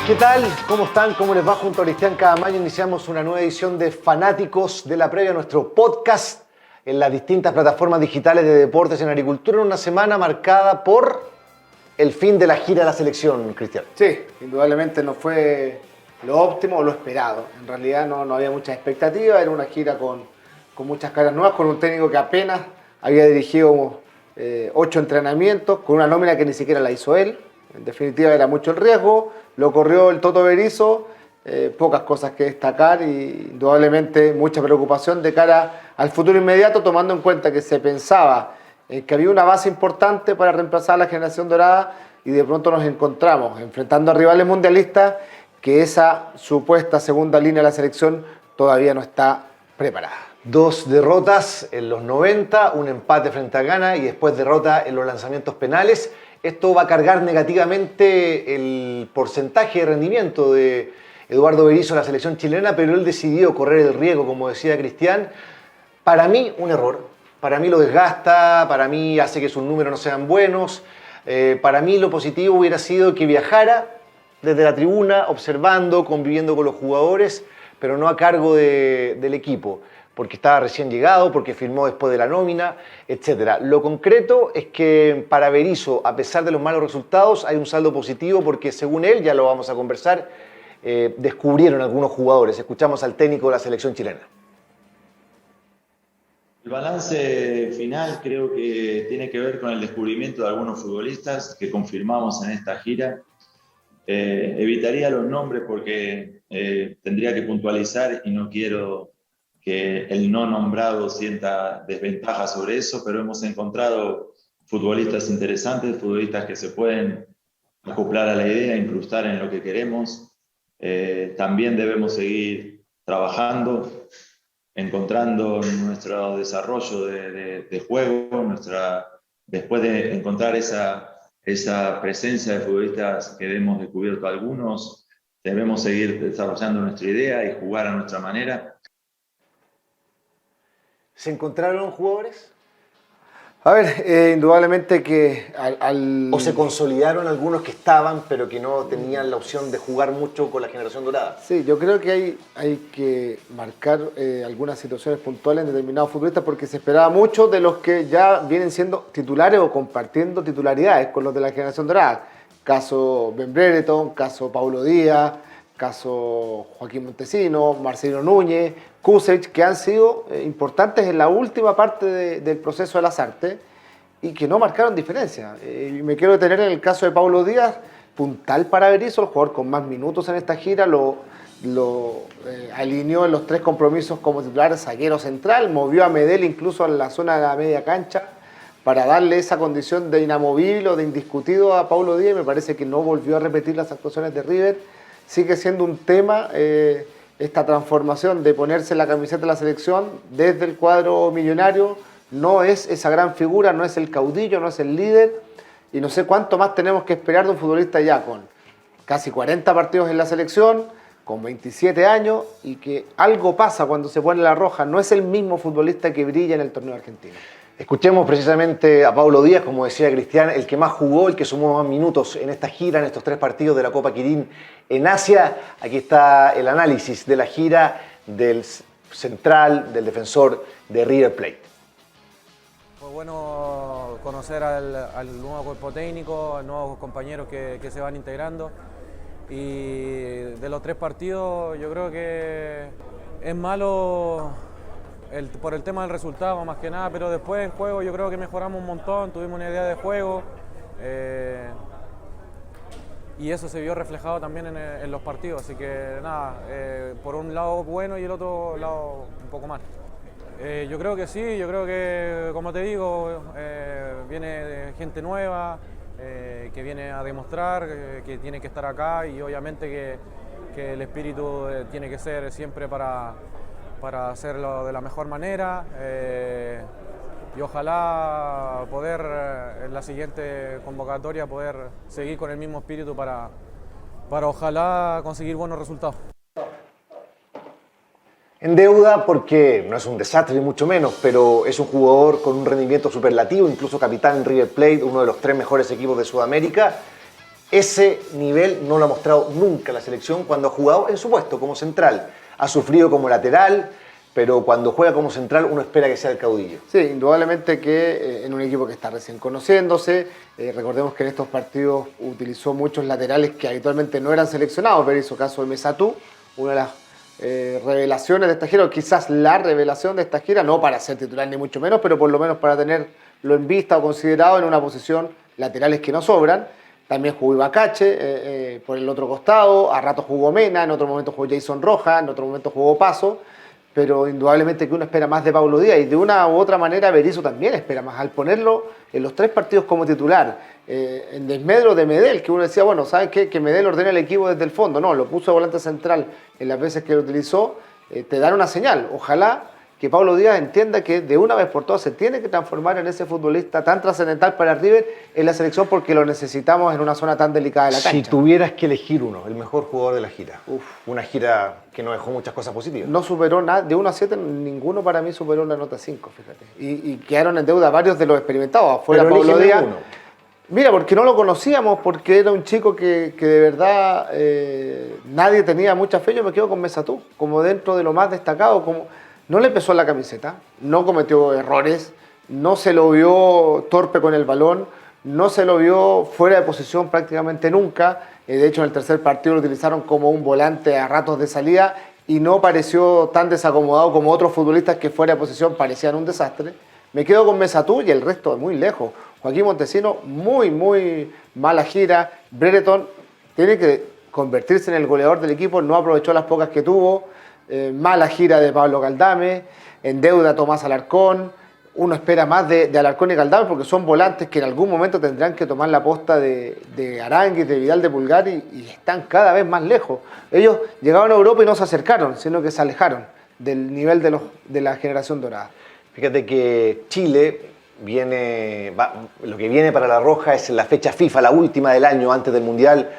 ¿Qué tal? ¿Cómo están? ¿Cómo les va? Junto a Cristian Cadamayo iniciamos una nueva edición de Fanáticos de la Previa, nuestro podcast en las distintas plataformas digitales de deportes en agricultura, en una semana marcada por el fin de la gira de la selección, Cristian. Sí, indudablemente no fue lo óptimo o lo esperado. En realidad no había muchas expectativas, era una gira con muchas caras nuevas, con un técnico que apenas había dirigido 8 entrenamientos, con una nómina que ni siquiera la hizo él. En definitiva era mucho el riesgo, lo corrió el Toto Berizzo, pocas cosas que destacar y indudablemente mucha preocupación de cara al futuro inmediato, tomando en cuenta que se pensaba que había una base importante para reemplazar a la generación dorada y de pronto nos encontramos enfrentando a rivales mundialistas que esa supuesta segunda línea de la selección todavía no está preparada. 2 derrotas en los 90, un empate frente a Ghana y después derrota en los lanzamientos penales. Esto va a cargar negativamente el porcentaje de rendimiento de Eduardo Berizzo en la selección chilena, pero él decidió correr el riesgo, como decía Cristian. Para mí, un error. Para mí lo desgasta, para mí hace que sus números no sean buenos. Para mí lo positivo hubiera sido que viajara desde la tribuna, observando, conviviendo con los jugadores, pero no a cargo del equipo, porque estaba recién llegado, porque firmó después de la nómina, etc. Lo concreto es que para Berizzo, a pesar de los malos resultados, hay un saldo positivo porque según él, ya lo vamos a conversar, descubrieron algunos jugadores. Escuchamos al técnico de la selección chilena. El balance final creo que tiene que ver con el descubrimiento de algunos futbolistas que confirmamos en esta gira. Evitaría los nombres porque tendría que puntualizar y no quiero que el no nombrado sienta desventaja sobre eso, pero hemos encontrado futbolistas interesantes, futbolistas que se pueden acoplar a la idea, incrustar en lo que queremos. También debemos seguir trabajando, encontrando nuestro desarrollo de juego, después de encontrar esa presencia de futbolistas que hemos descubierto algunos, debemos seguir desarrollando nuestra idea y jugar a nuestra manera. ¿Se encontraron jugadores? A ver, indudablemente que ¿O se consolidaron algunos que estaban, pero que no tenían la opción de jugar mucho con la generación dorada? Sí, yo creo que hay que marcar algunas situaciones puntuales en determinados futbolistas porque se esperaba mucho de los que ya vienen siendo titulares o compartiendo titularidades con los de la generación dorada. Caso Ben Brereton, caso Paulo Díaz, caso Joaquín Montesino, Marcelino Núñez, Kusevich, que han sido importantes en la última parte del proceso de Lasarte y que no marcaron diferencia. Y me quiero detener en el caso de Paulo Díaz, puntal para Berizzo, el jugador con más minutos en esta gira, lo alineó en los 3 compromisos como titular zaguero central, movió a Medel incluso en la zona de la media cancha para darle esa condición de inamovible o de indiscutido a Paulo Díaz. Me parece que no volvió a repetir las actuaciones de River. Sigue siendo un tema esta transformación de ponerse la camiseta de la selección desde el cuadro millonario. No es esa gran figura, no es el caudillo, no es el líder y no sé cuánto más tenemos que esperar de un futbolista ya con casi 40 partidos en la selección, con 27 años y que algo pasa cuando se pone la roja. No es el mismo futbolista que brilla en el torneo argentino. Escuchemos precisamente a Paulo Díaz, como decía Cristian, el que más jugó, el que sumó más minutos en esta gira, en estos 3 partidos de la Copa Kirin en Asia. Aquí está el análisis de la gira del central, del defensor de River Plate. Fue bueno conocer al nuevo cuerpo técnico, a nuevos compañeros que se van integrando. Y de los 3 partidos yo creo que es malo por el tema del resultado más que nada, pero después en juego yo creo que mejoramos un montón, tuvimos una idea de juego y eso se vio reflejado también en los partidos, así que nada, por un lado bueno y el otro lado un poco mal. Yo creo que sí, yo creo que, como te digo, viene gente nueva, que viene a demostrar, que tiene que estar acá y obviamente que el espíritu tiene que ser siempre para hacerlo de la mejor manera y ojalá poder en la siguiente convocatoria poder seguir con el mismo espíritu para ojalá conseguir buenos resultados. En deuda porque no es un desastre ni mucho menos, pero es un jugador con un rendimiento superlativo, incluso capitán en River Plate, uno de los 3 mejores equipos de Sudamérica, Ese nivel no lo ha mostrado nunca la selección cuando ha jugado en su puesto como central. Ha sufrido como lateral, pero cuando juega como central uno espera que sea el caudillo. Sí, indudablemente que en un equipo que está recién conociéndose, recordemos que en estos partidos utilizó muchos laterales que habitualmente no eran seleccionados, pero hizo caso de Mesatú, una de las revelaciones de esta gira, o quizás la revelación de esta gira, no para ser titular ni mucho menos, pero por lo menos para tenerlo en vista o considerado en una posición laterales que no sobran. También jugó Ibacache por el otro costado, a rato jugó Mena, en otro momento jugó Jason Rojas, en otro momento jugó Paso, pero indudablemente que uno espera más de Pablo Díaz y de una u otra manera Berizzo también espera más. Al ponerlo en los 3 partidos como titular, en desmedro de Medel, que uno decía, bueno, ¿sabes qué? Que Medel ordena el equipo desde el fondo. No, lo puso de volante central en las veces que lo utilizó, te dan una señal. Ojalá que Pablo Díaz entienda que de una vez por todas se tiene que transformar en ese futbolista tan trascendental para River en la selección porque lo necesitamos en una zona tan delicada de la cancha. Si tuvieras que elegir uno, el mejor jugador de la gira, una gira que nos dejó muchas cosas positivas. No superó nada, de 1 a 7 ninguno para mí superó la nota 5, fíjate. Y quedaron en deuda varios de los experimentados, afuera Pero Pablo Díaz. uno. Mira, porque no lo conocíamos, porque era un chico que de verdad nadie tenía mucha fe. Yo me quedo con Mesatú, como dentro de lo más destacado, como no le pesó la camiseta, no cometió errores, no se lo vio torpe con el balón, no se lo vio fuera de posición prácticamente nunca. De hecho, en el tercer partido lo utilizaron como un volante a ratos de salida y no pareció tan desacomodado como otros futbolistas que fuera de posición parecían un desastre. Me quedo con Mesatú y el resto muy lejos. Joaquín Montesino, muy mala gira. Brereton tiene que convertirse en el goleador del equipo, no aprovechó las pocas que tuvo. Mala gira de Pablo Galdame, en deuda Tomás Alarcón. Uno espera más de Alarcón y Galdame porque son volantes que en algún momento tendrán que tomar la posta de Aránguiz, de Vidal de Pulgar y están cada vez más lejos. Ellos llegaron a Europa y no se acercaron, sino que se alejaron del nivel de la generación dorada. Fíjate que Chile lo que viene para la Roja es la fecha FIFA, la última del año antes del Mundial,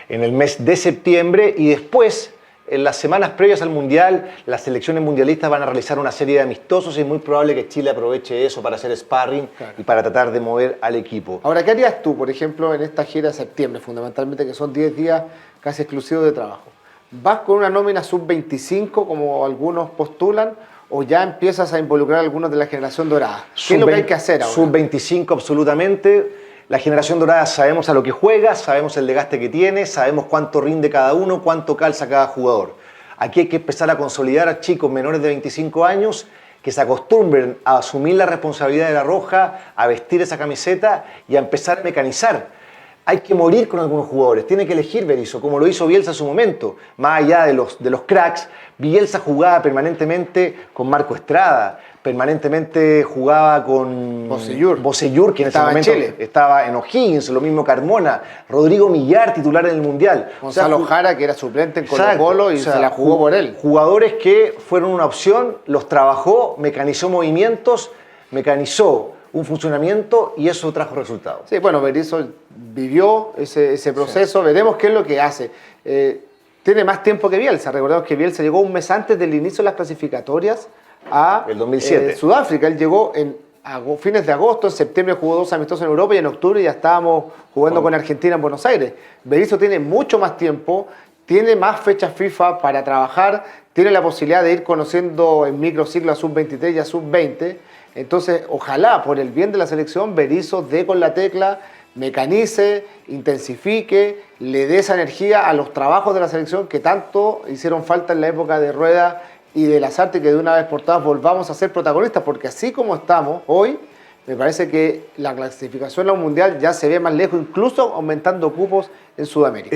en el mes de septiembre, y después, en las semanas previas al Mundial, las selecciones mundialistas van a realizar una serie de amistosos y es muy probable que Chile aproveche eso para hacer sparring y para tratar de mover al equipo. Ahora, ¿qué harías tú, por ejemplo, en esta gira de septiembre, fundamentalmente, que son 10 días casi exclusivos de trabajo? ¿Vas con una nómina sub-25, como algunos postulan, o ya empiezas a involucrar a algunos de la generación dorada? ¿Qué es lo que hay que hacer ahora? Sub-25 absolutamente. La generación dorada sabemos a lo que juega, sabemos el desgaste que tiene, sabemos cuánto rinde cada uno, cuánto calza cada jugador. Aquí hay que empezar a consolidar a chicos menores de 25 años que se acostumbren a asumir la responsabilidad de la Roja, a vestir esa camiseta y a empezar a mecanizar. Hay que morir con algunos jugadores, tiene que elegir Berizzo, como lo hizo Bielsa en su momento. Más allá de los cracks, Bielsa jugaba permanentemente con Marco Estrada, permanentemente jugaba con Bocellur, que en ese momento estaba en O'Higgins, lo mismo Carmona, Rodrigo Millar, titular en el Mundial. Gonzalo Jara, que era suplente en Colo-Colo y se la jugó por él. Jugadores que fueron una opción, los trabajó, mecanizó movimientos, mecanizó un funcionamiento y eso trajo resultados. Sí, bueno, Berizzo vivió ese proceso, veremos qué es lo que hace. Tiene más tiempo que Bielsa, recordemos que Bielsa llegó un mes antes del inicio de las clasificatorias a el 2007. Sudáfrica. Él llegó en fines de agosto, en septiembre jugó 2 amistosos en Europa y en octubre ya estábamos jugando con Argentina en Buenos Aires. Berizzo tiene mucho más tiempo, tiene más fechas FIFA para trabajar, tiene la posibilidad de ir conociendo en microciclo a sub-23 y a sub-20. Entonces, ojalá, por el bien de la selección, Berizzo dé con la tecla, mecanice, intensifique, le dé esa energía a los trabajos de la selección que tanto hicieron falta en la época de Rueda y de Lasarte, que de una vez por todas volvamos a ser protagonistas, porque así como estamos hoy, me parece que la clasificación a un mundial ya se ve más lejos, incluso aumentando cupos en Sudamérica.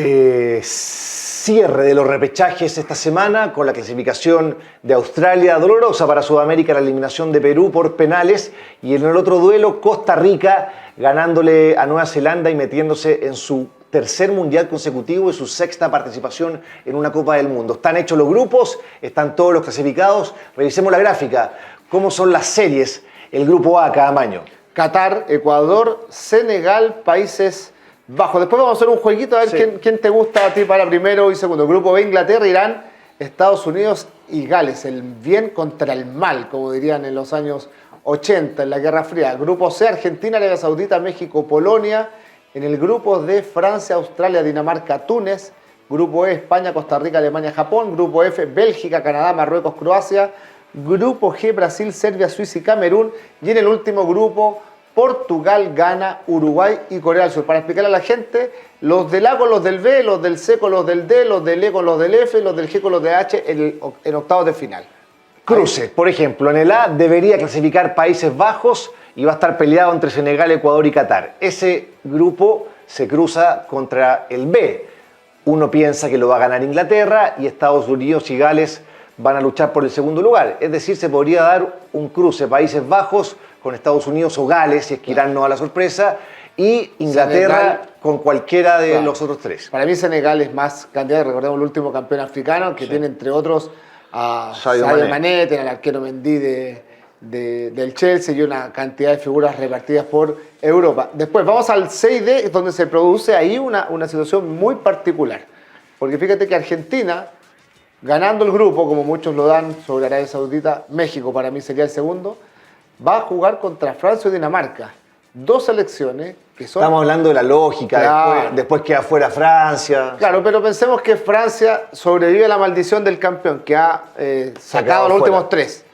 Cierre de los repechajes esta semana con la clasificación de Australia, dolorosa para Sudamérica, la eliminación de Perú por penales, y en el otro duelo Costa Rica ganándole a Nueva Zelanda y metiéndose en su tercer mundial consecutivo y su 6ª participación en una Copa del Mundo. Están hechos los grupos, están todos los clasificados. Revisemos la gráfica. ¿Cómo son las series? El grupo A cada año. Qatar, Ecuador, Senegal, Países Bajos. Después vamos a hacer un jueguito a ver quién te gusta a ti para primero y segundo. Grupo B, Inglaterra, Irán, Estados Unidos y Gales. El bien contra el mal, como dirían en los años 80 en la Guerra Fría. Grupo C, Argentina, Arabia Saudita, México, Polonia En el grupo D, Francia, Australia, Dinamarca, Túnez. Grupo E, España, Costa Rica, Alemania, Japón. Grupo F, Bélgica, Canadá, Marruecos, Croacia. Grupo G, Brasil, Serbia, Suiza y Camerún. Y en el último grupo, Portugal, Ghana, Uruguay y Corea del Sur. Para explicarle a la gente, los del A con los del B, los del C con los del D, los del E con los del F, los del G con los del H en octavos de final. Cruces, por ejemplo, en el A debería clasificar Países Bajos y va a estar peleado entre Senegal, Ecuador y Qatar. Ese grupo se cruza contra el B. Uno piensa que lo va a ganar Inglaterra y Estados Unidos y Gales van a luchar por el segundo lugar. Es decir, se podría dar un cruce Países Bajos con Estados Unidos o Gales, si es que Irán no da la sorpresa, y Inglaterra Senegal, con cualquiera de los otros tres. Para mí Senegal es más candidato, recordemos el último campeón africano, que tiene entre otros a Sadio Mané, tiene al arquero Mendy del Chelsea y una cantidad de figuras repartidas por Europa. Después vamos al 6D, donde se produce ahí una situación muy particular. Porque fíjate que Argentina, ganando el grupo, como muchos lo dan sobre Arabia Saudita, México para mí sería el segundo, va a jugar contra Francia y Dinamarca. Dos selecciones que son... Estamos hablando de la lógica, Claro. después queda fuera Francia. Claro, pero pensemos que Francia sobrevive a la maldición del campeón, que ha sacado a los fuera. últimos tres.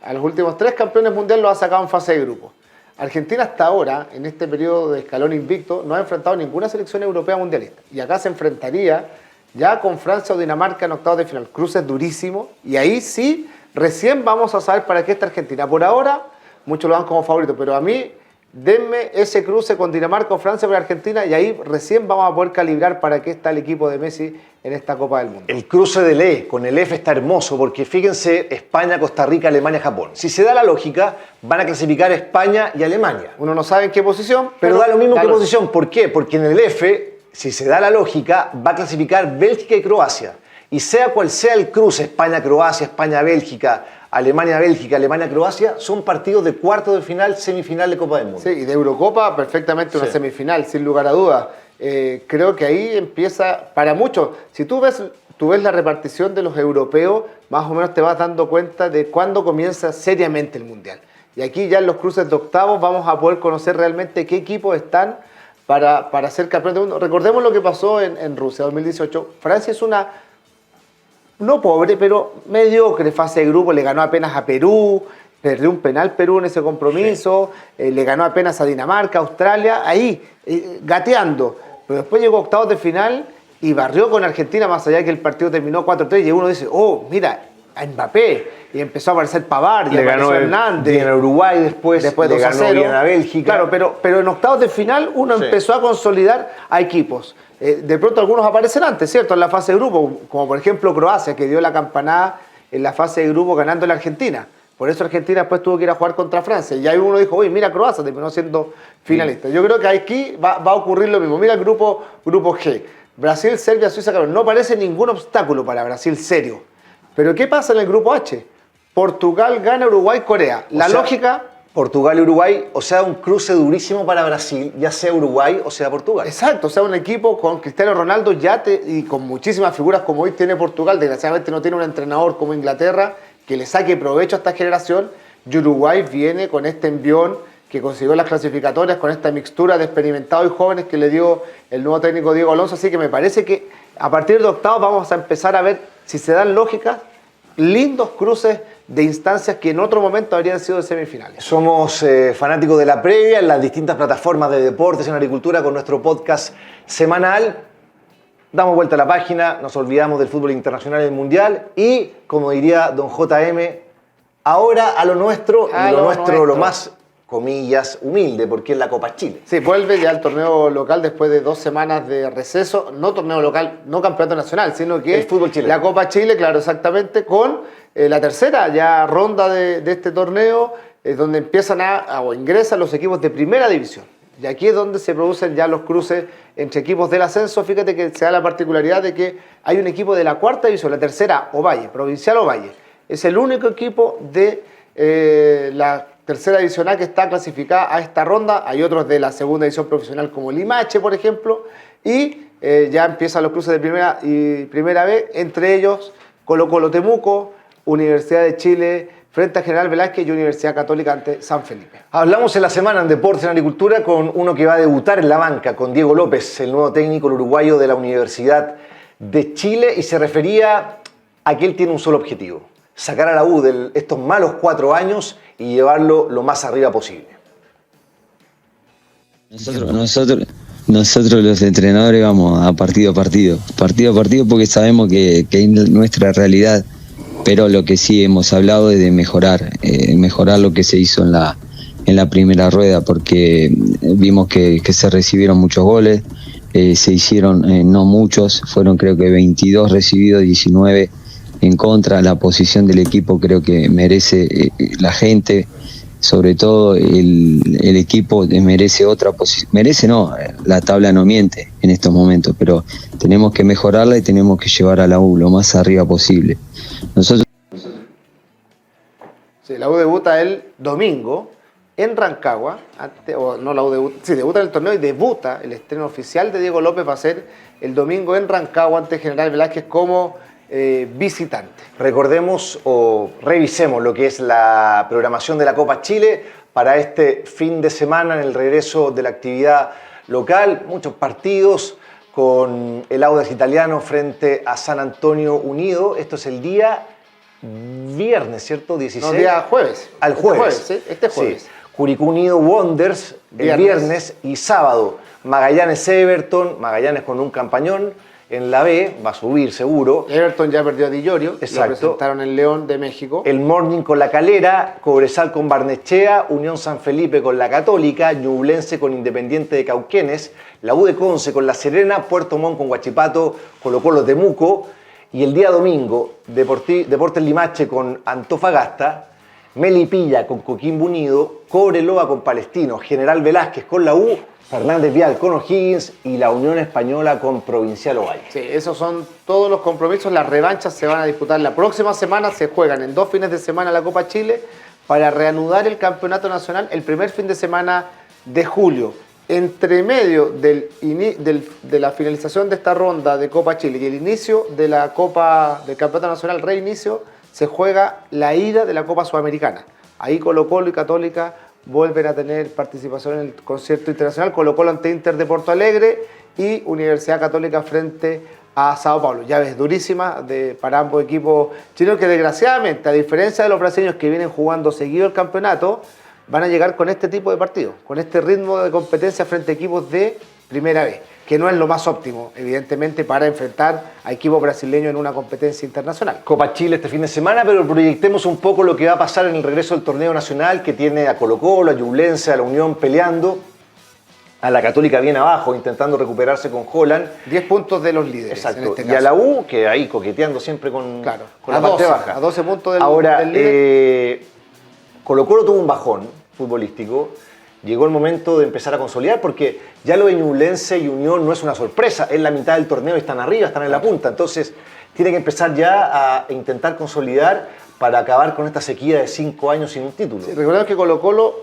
A los últimos tres campeones mundiales los ha sacado en fase de grupo. Argentina hasta ahora, en este periodo de escalón invicto, no ha enfrentado ninguna selección europea mundialista. Y acá se enfrentaría ya con Francia o Dinamarca en octavos de final. Cruces durísimos. Y ahí sí, recién vamos a saber para qué está Argentina. Por ahora, muchos lo dan como favorito, pero a mí, denme ese cruce con Dinamarca o Francia por Argentina y ahí recién vamos a poder calibrar para qué está el equipo de Messi en esta Copa del Mundo. El cruce del E con el F está hermoso porque fíjense, España, Costa Rica, Alemania, Japón. Si se da la lógica, van a clasificar España y Alemania. Uno no sabe en qué posición, Pero da lo mismo que lógica. posición. ¿Por qué? Porque en el F, si se da la lógica, va a clasificar Bélgica y Croacia. Y sea cual sea el cruce, España-Croacia, España-Bélgica, Alemania-Bélgica, Alemania-Croacia, son partidos de cuartos de final, semifinal de Copa del Mundo. Sí, y de Eurocopa perfectamente una Sí. semifinal, sin lugar a dudas. Creo que ahí empieza, para muchos, si tú ves la repartición de los europeos, más o menos te vas dando cuenta de cuándo comienza seriamente el Mundial. Y aquí ya en los cruces de octavos vamos a poder conocer realmente qué equipos están para ser campeón del mundo. Recordemos lo que pasó en Rusia 2018. Francia es una, no pobre, pero mediocre fase de grupo, le ganó apenas a Perú, perdió un penal Perú en ese compromiso, le ganó apenas a Dinamarca, Australia, ahí, gateando. Pero después llegó a octavos de final y barrió con Argentina, más allá de que el partido terminó 4-3, y uno dice, oh, mira, a Mbappé, y empezó a aparecer Pavard, y Le ganó apareció Hernández. bien a Uruguay después le 2-0. ganó bien a Bélgica. Claro, pero en octavos de final uno Sí. empezó a consolidar a equipos. De pronto algunos aparecen antes, ¿cierto? En la fase de grupo, como por ejemplo Croacia, que dio la campanada en la fase de grupo ganando a la Argentina. Por eso Argentina después tuvo que ir a jugar contra Francia. Y ahí uno dijo, oye, mira Croacia, terminó siendo finalista. Yo creo que aquí va a ocurrir lo mismo. Mira el grupo G. Brasil, Serbia, Suiza, Camerún. No parece ningún obstáculo para Brasil serio. Pero ¿qué pasa en el grupo H? Portugal, Ghana, Uruguay, Corea. La lógica... Portugal y Uruguay, o sea, un cruce durísimo para Brasil, ya sea Uruguay o sea Portugal. Exacto, o sea, un equipo con Cristiano Ronaldo y con muchísimas figuras como hoy tiene Portugal. Desgraciadamente no tiene un entrenador como Inglaterra que le saque provecho a esta generación. Y Uruguay viene con este envión que consiguió las clasificatorias, con esta mixtura de experimentados y jóvenes que le dio el nuevo técnico Diego Alonso. Así que me parece que a partir de octavos vamos a empezar a ver si se dan lógicas, lindos cruces de instancias que en otro momento habrían sido de semifinales. Somos fanáticos de la previa en las distintas plataformas de deportes en agricultura con nuestro podcast semanal. Damos vuelta a la página, nos olvidamos del fútbol internacional y el mundial y, como diría don JM, ahora a lo nuestro, y lo nuestro lo más, comillas, humilde, porque es la Copa Chile. Sí, vuelve ya el torneo local después de 2 semanas de receso, no torneo local, no campeonato nacional, sino que el fútbol chileno. La Copa Chile, claro, exactamente, con la tercera ya ronda de este torneo, donde empiezan o ingresan los equipos de primera división. Y aquí es donde se producen ya los cruces entre equipos del ascenso. Fíjate que se da la particularidad de que hay un equipo de la cuarta división, la tercera Ovalle, provincial Ovalle. Es el único equipo de la tercera división A que está clasificada a esta ronda. Hay otros de la segunda división profesional como Limache, por ejemplo. Y ya empiezan los cruces de primera y primera B, entre ellos Colo-Colo Temuco, Universidad de Chile, frente a General Velázquez y Universidad Católica ante San Felipe. Hablamos en la semana en Deportes en Agricultura con uno que va a debutar en la banca, con Diego López, el nuevo técnico uruguayo de la Universidad de Chile, y se refería a que él tiene un solo objetivo: sacar a la U de estos malos 4 años y llevarlo lo más arriba posible. Nosotros los entrenadores vamos a partido, porque sabemos que es nuestra realidad, pero lo que sí hemos hablado es de mejorar lo que se hizo en la primera rueda, porque vimos que se recibieron muchos goles, se hicieron no muchos, fueron creo que 22 recibidos, 19 en contra. La posición del equipo creo que merece la gente, sobre todo el equipo merece otra posición, la tabla no miente en estos momentos, pero tenemos que mejorarla y tenemos que llevar a la U lo más arriba posible. Nosotros... Sí, la U debuta el domingo en Rancagua, debuta en el torneo y debuta el estreno oficial de Diego López, va a ser el domingo en Rancagua ante General Velázquez como visitante. Recordemos o revisemos lo que es la programación de la Copa Chile para este fin de semana en el regreso de la actividad local. Muchos partidos con el Audax Italiano frente a San Antonio Unido. Esto es el día viernes, ¿cierto? 16. No, día jueves. Al jueves. Este jueves. Sí. Curicó Unido Wanderers el viernes y sábado Magallanes Everton, Magallanes con un campañón en la B, va a subir seguro. Everton ya perdió a Di Llorio, exacto. Lo presentaron en León de México. El Morning con La Calera, Cobresal con Barnechea, Unión San Felipe con La Católica, Ñublense con Independiente de Cauquenes, la U de Conce con La Serena, Puerto Montt con Huachipato, Colo-Colo Temuco, y el día domingo Deportes Limache con Antofagasta, Melipilla con Coquimbo Unido, Cobreloa con Palestino, General Velázquez con la U, Fernández Vial con O'Higgins y la Unión Española con Provincial Ovalle. Sí, esos son todos los compromisos. Las revanchas se van a disputar la próxima semana. Se juegan en 2 fines de semana la Copa Chile para reanudar el campeonato nacional el primer fin de semana de julio. Entre medio de la finalización de esta ronda de Copa Chile y el inicio de la Copa del Campeonato Nacional, reinicio, se juega la ida de la Copa Sudamericana. Ahí Colo-Colo y Católica vuelven a tener participación en el concierto internacional. Colo-Colo ante Inter de Porto Alegre y Universidad Católica frente a Sao Paulo. Llaves durísimas para ambos equipos chilenos que desgraciadamente, a diferencia de los brasileños que vienen jugando seguido el campeonato, van a llegar con este tipo de partidos, con este ritmo de competencia frente a equipos de primera vez, que no es lo más óptimo, evidentemente, para enfrentar a equipos brasileños en una competencia internacional. Copa Chile este fin de semana, pero proyectemos un poco lo que va a pasar en el regreso del torneo nacional, que tiene a Colo-Colo, a Ñublense, a la Unión peleando, a la Católica bien abajo, intentando recuperarse con Holland. 10 puntos de los líderes. Exacto. En este caso. Y a la U, que ahí coqueteando siempre con la parte baja. A 12 puntos del Ahora, líder. Colo-Colo tuvo un bajón futbolístico. Llegó el momento de empezar a consolidar, porque ya lo de Ñublense y Unión no es una sorpresa, es la mitad del torneo y están arriba, están en la punta, entonces tiene que empezar ya a intentar consolidar para acabar con esta sequía de 5 años sin un título. Sí, recordemos que Colo-Colo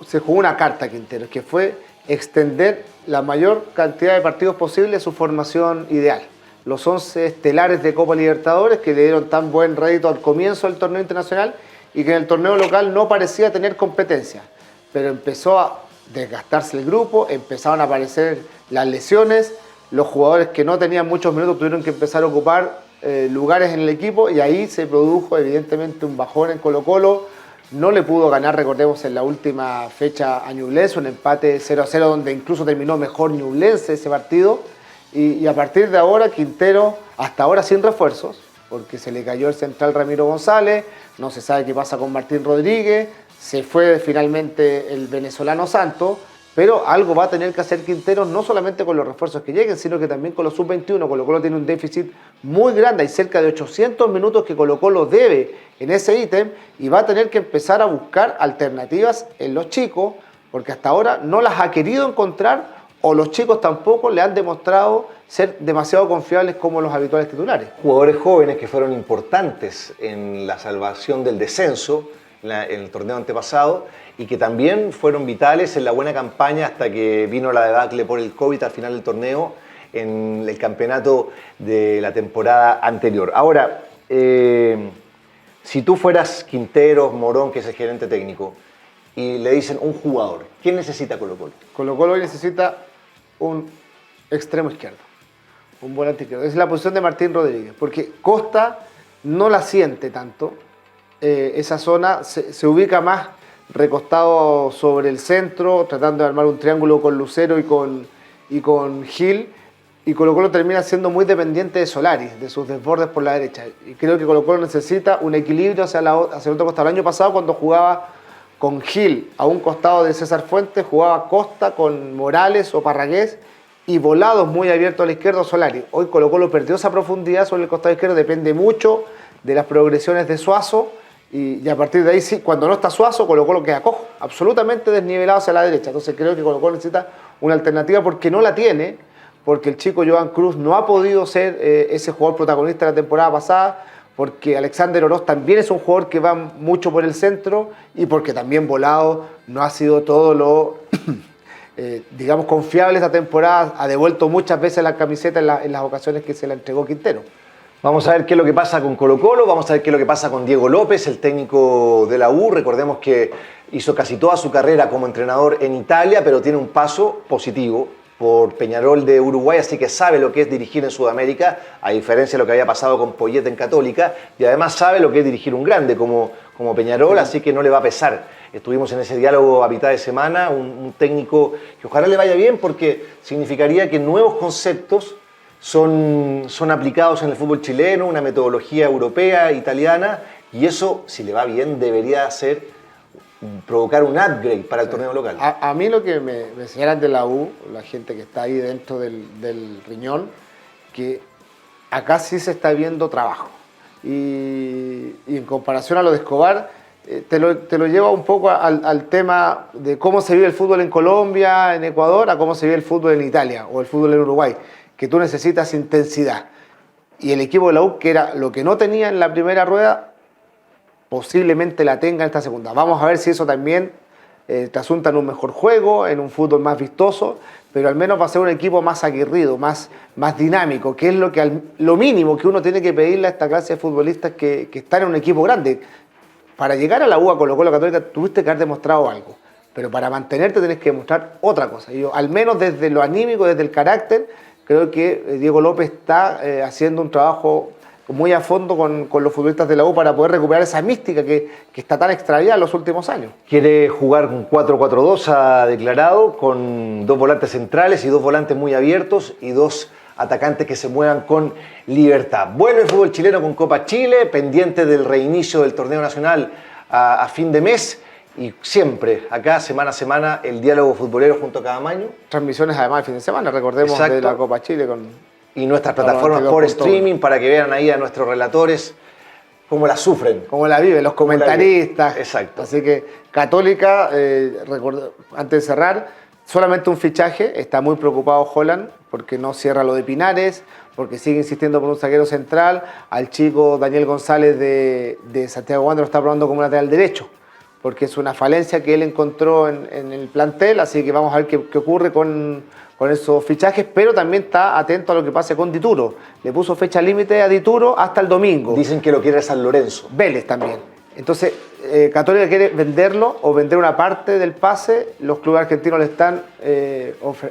se jugó una carta, Quintero, que fue extender la mayor cantidad de partidos posible a su formación ideal. Los 11 estelares de Copa Libertadores, que le dieron tan buen rédito al comienzo del torneo internacional y que en el torneo local no parecía tener competencia. Pero empezó a desgastarse el grupo, empezaron a aparecer las lesiones, los jugadores que no tenían muchos minutos tuvieron que empezar a ocupar lugares en el equipo y ahí se produjo evidentemente un bajón en Colo-Colo. No le pudo ganar, recordemos, en la última fecha a Ñublense, un empate 0-0 donde incluso terminó mejor Ñublense ese partido. Y a partir de ahora, Quintero, hasta ahora sin refuerzos, porque se le cayó el central Ramiro González, no se sabe qué pasa con Martín Rodríguez, se fue finalmente el venezolano Santos, pero algo va a tener que hacer Quintero, no solamente con los refuerzos que lleguen, sino que también con los sub-21. Colo-Colo tiene un déficit muy grande, hay cerca de 800 minutos que Colo-Colo debe en ese ítem y va a tener que empezar a buscar alternativas en los chicos, porque hasta ahora no las ha querido encontrar o los chicos tampoco le han demostrado ser demasiado confiables como los habituales titulares. Jugadores jóvenes que fueron importantes en la salvación del descenso en el torneo antepasado y que también fueron vitales en la buena campaña hasta que vino la debacle por el COVID al final del torneo en el campeonato de la temporada anterior. Ahora, Si tú fueras Quinteros, Morón, que es el gerente técnico, y le dicen un jugador, ¿quién necesita Colo-Colo? Colo-Colo hoy necesita un extremo izquierdo, un volante izquierdo. Es la posición de Martín Rodríguez, porque Costa no la siente tanto. Esa zona se ubica más recostado sobre el centro, tratando de armar un triángulo con Lucero y con Gil, y Colo-Colo termina siendo muy dependiente de Solari, de sus desbordes por la derecha. Y creo que Colo-Colo necesita un equilibrio hacia el otro costado. El año pasado, cuando jugaba con Gil a un costado de César Fuentes, jugaba Costa con Morales o Parragués y volados muy abiertos a la izquierda Solari. Hoy Colo-Colo perdió esa profundidad sobre el costado izquierdo, depende mucho de las progresiones de Suazo, y a partir de ahí, sí, cuando no está Suazo, Colo-Colo queda cojo, absolutamente desnivelado hacia la derecha. Entonces creo que Colo-Colo necesita una alternativa porque no la tiene, porque el chico Joan Cruz no ha podido ser ese jugador protagonista de la temporada pasada, porque Alexander Oroz también es un jugador que va mucho por el centro y porque también Volado no ha sido todo lo, digamos, confiable esta temporada, ha devuelto muchas veces la camiseta en las ocasiones que se la entregó Quintero. Vamos a ver qué es lo que pasa con Colo-Colo, vamos a ver qué es lo que pasa con Diego López, el técnico de la U. Recordemos que hizo casi toda su carrera como entrenador en Italia, pero tiene un paso positivo por Peñarol de Uruguay, así que sabe lo que es dirigir en Sudamérica, a diferencia de lo que había pasado con Poyet en Católica, y además sabe lo que es dirigir un grande como Peñarol, así que no le va a pesar. Estuvimos en ese diálogo a mitad de semana, un técnico que ojalá le vaya bien, porque significaría que nuevos conceptos son aplicados en el fútbol chileno, una metodología europea, italiana, y eso, si le va bien, debería provocar un upgrade para el torneo local. A mí lo que me señalan de la U, la gente que está ahí dentro del riñón, que acá sí se está viendo trabajo. Y en comparación a lo de Escobar, te lo lleva un poco al tema de cómo se vive el fútbol en Colombia, en Ecuador, a cómo se vive el fútbol en Italia o el fútbol en Uruguay, que tú necesitas intensidad. Y el equipo de la U, que era lo que no tenía en la primera rueda, posiblemente la tenga en esta segunda. Vamos a ver si eso también trasunta en un mejor juego, en un fútbol más vistoso, pero al menos va a ser un equipo más aguerrido, más dinámico, que es lo mínimo que uno tiene que pedirle a esta clase de futbolistas que están en un equipo grande. Para llegar a la U, a Colo-Colo Católica, tuviste que haber demostrado algo, pero para mantenerte tenés que demostrar otra cosa. Y yo, al menos desde lo anímico, desde el carácter, creo que Diego López está haciendo un trabajo muy a fondo con los futbolistas de la U para poder recuperar esa mística que está tan extraviada en los últimos años. Quiere jugar con 4-4-2, ha declarado, con 2 volantes centrales y 2 volantes muy abiertos y 2 atacantes que se muevan con libertad. Vuelve el fútbol chileno con Copa Chile, pendiente del reinicio del torneo nacional a fin de mes. Y siempre, acá, semana a semana, el diálogo futbolero junto a Caamaño. Transmisiones además el fin de semana, recordemos. Exacto. De la Copa Chile y nuestras plataformas por streaming para que vean ahí a nuestros relatores cómo la sufren. Cómo la viven, los comentaristas. Exacto. Así que Católica, antes de cerrar, solamente un fichaje. Está muy preocupado Holland porque no cierra lo de Pinares, porque sigue insistiendo por un zaguero central. Al chico Daniel González de Santiago Wander lo está probando como lateral derecho, porque es una falencia que él encontró en el plantel, así que vamos a ver qué ocurre con esos fichajes, pero también está atento a lo que pase con Dituro. Le puso fecha límite a Dituro hasta el domingo. Dicen que lo quiere San Lorenzo. Vélez también. Entonces, Católica quiere venderlo o vender una parte del pase. Los clubes argentinos le están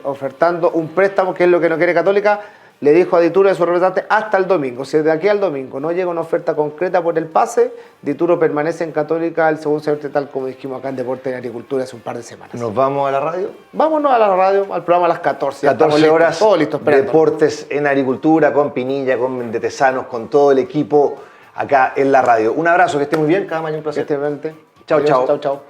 ofertando un préstamo, que es lo que no quiere Católica. Le dijo a Dituro y a su representante hasta el domingo. Si de aquí al domingo no llega una oferta concreta por el pase, Dituro permanece en Católica el segundo semestre, tal como dijimos acá en Deporte y Agricultura hace un par de semanas. ¿Nos vamos a la radio? Vámonos a la radio, al programa a las 14. 14 horas, todo listo, esperando. Deportes en Agricultura, con Pinilla, con De Tesanos, con todo el equipo acá en la radio. Un abrazo, que esté muy bien, Caamaño, un placer. Que esté bien. Chao, chao. Chao, chao.